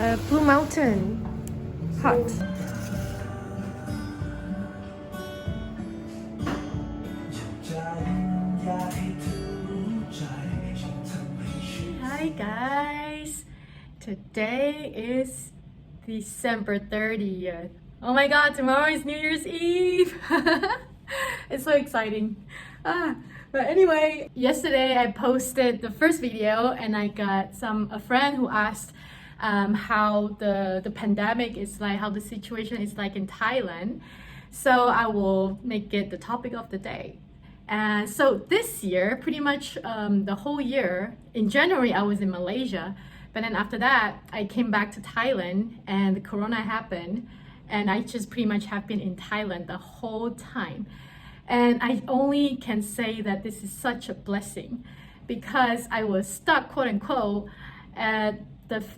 Blue Mountain. Hot. Hi guys! Today is December 30th. Oh my god, tomorrow is New Year's Eve! It's so exciting. But anyway, yesterday I posted the first video and I got a friend who asked how the pandemic is like, how the situation is like in Thailand. So I will make it the topic of the day. And so this year, pretty much the whole year, in January I was in Malaysia, but then after that I came back to Thailand and the corona happened and I just pretty much have been in Thailand the whole time. And I only can say that this is such a blessing because I was stuck, quote unquote, at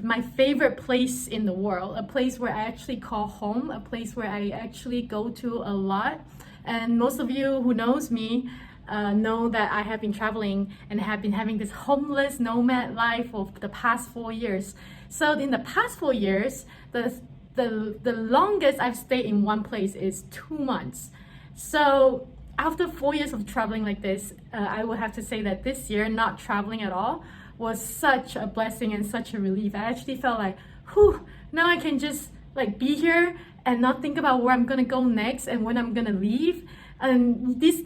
my favorite place in the world, a place where I actually call home, a place where I actually go to a lot. And most of you who knows me know that I have been traveling and have been having this homeless nomad life for the past 4 years. So in the past 4 years, the longest I've stayed in one place is 2 months. So after 4 years of traveling like this, I would have to say that this year, not traveling at all, was such a blessing and such a relief. I actually felt like, whew, now I can just like be here and not think about where I'm gonna go next and when I'm gonna leave. And these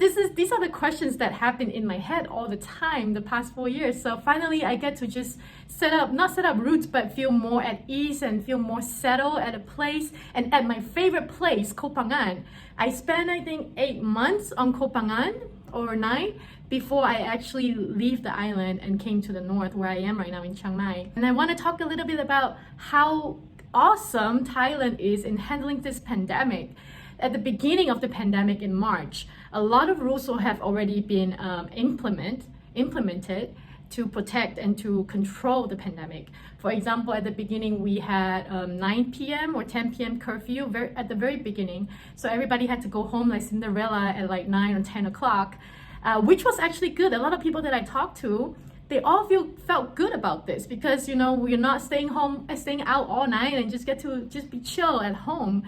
are the questions that have been in my head all the time the past 4 years. So finally I get to just not set up roots, but feel more at ease and feel more settled at a place. And at my favorite place, Koh Phangan, I spent I think 8 months on Koh Phangan or 9 before I actually leave the island and came to the north where I am right now in Chiang Mai. And I want to talk a little bit about how awesome Thailand is in handling this pandemic. At the beginning of the pandemic in March, a lot of rules have already been implemented to protect and to control the pandemic. For example, at the beginning we had 9 p.m. or 10 p.m. curfew at the very beginning. So everybody had to go home like Cinderella at like 9 or 10 o'clock, which was actually good. A lot of people that I talked to, they all felt good about this because, you know, we're not staying out all night and just get to be chill at home.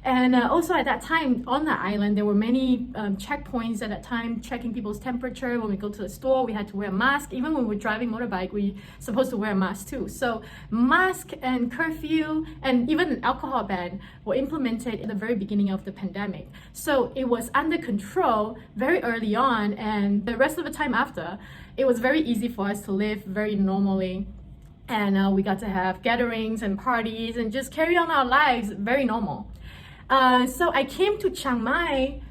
And also at that time on the island, there were many checkpoints at that time, checking people's temperature. When we go to the store, we had to wear a mask. Even when we were driving motorbike, we supposed to wear a mask too. So mask and curfew and even an alcohol ban were implemented at the very beginning of the pandemic. So it was under control very early on, and the rest of the time after, it was very easy for us to live very normally. And we got to have gatherings and parties and just carry on our lives very normal. So I came to Chiang Mai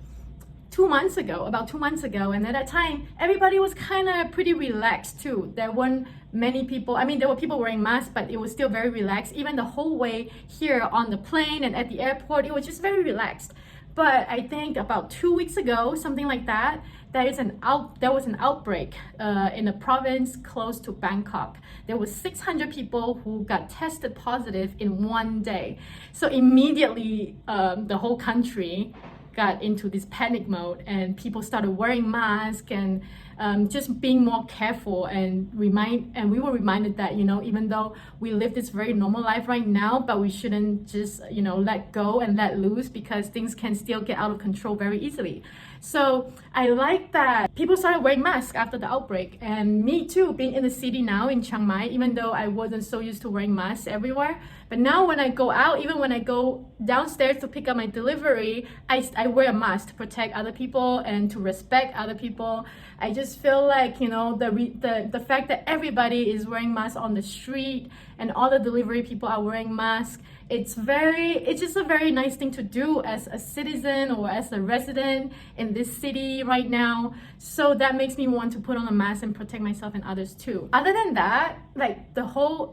about 2 months ago, and at that time, everybody was kind of pretty relaxed too. There weren't many people, I mean, there were people wearing masks, but it was still very relaxed. Even the whole way here on the plane and at the airport, it was just very relaxed. But I think about 2 weeks ago, something like that, there was an outbreak in a province close to Bangkok. There was 600 people who got tested positive in one day. So immediately, the whole country got into this panic mode and people started wearing masks and just being more careful, and we were reminded that, you know, even though we live this very normal life right now, but we shouldn't just, you know, let go and let loose because things can still get out of control very easily. So I like that people started wearing masks after the outbreak, and me too, being in the city now in Chiang Mai, even though I wasn't so used to wearing masks everywhere, but now when I go out, even when I go downstairs to pick up my delivery, I wear a mask to protect other people and to respect other people. I just feel like, you know, the fact that everybody is wearing masks on the street and all the delivery people are wearing masks, it's just a very nice thing to do as a citizen or as a resident in this city right now. So that makes me want to put on a mask and protect myself and others too. Other than that, like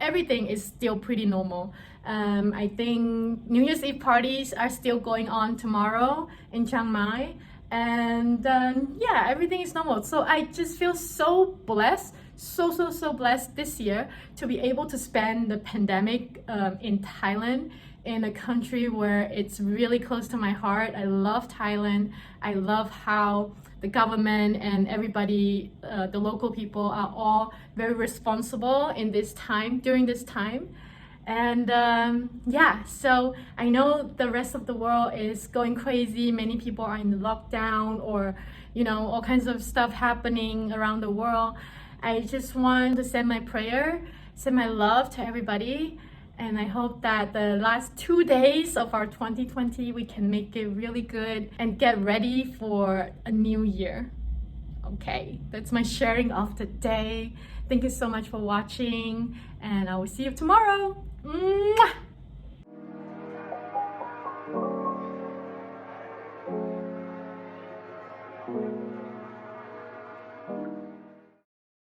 everything is still pretty normal. I think New Year's Eve parties are still going on tomorrow in Chiang Mai. And yeah, everything is normal. So I just feel so blessed, so blessed this year to be able to spend the pandemic in Thailand, in a country where it's really close to my heart. I love Thailand. I love how the government and everybody, the local people are all very responsible in this time, during this time. And yeah, so I know the rest of the world is going crazy. Many people are in the lockdown, or all kinds of stuff happening around the world. I just want to send my prayer, send my love to everybody, and I hope that the last 2 days of our 2020 we can make it really good and get ready for a new year. Okay, that's my sharing of the day. Thank you so much for watching, and I will see you tomorrow. Mwah!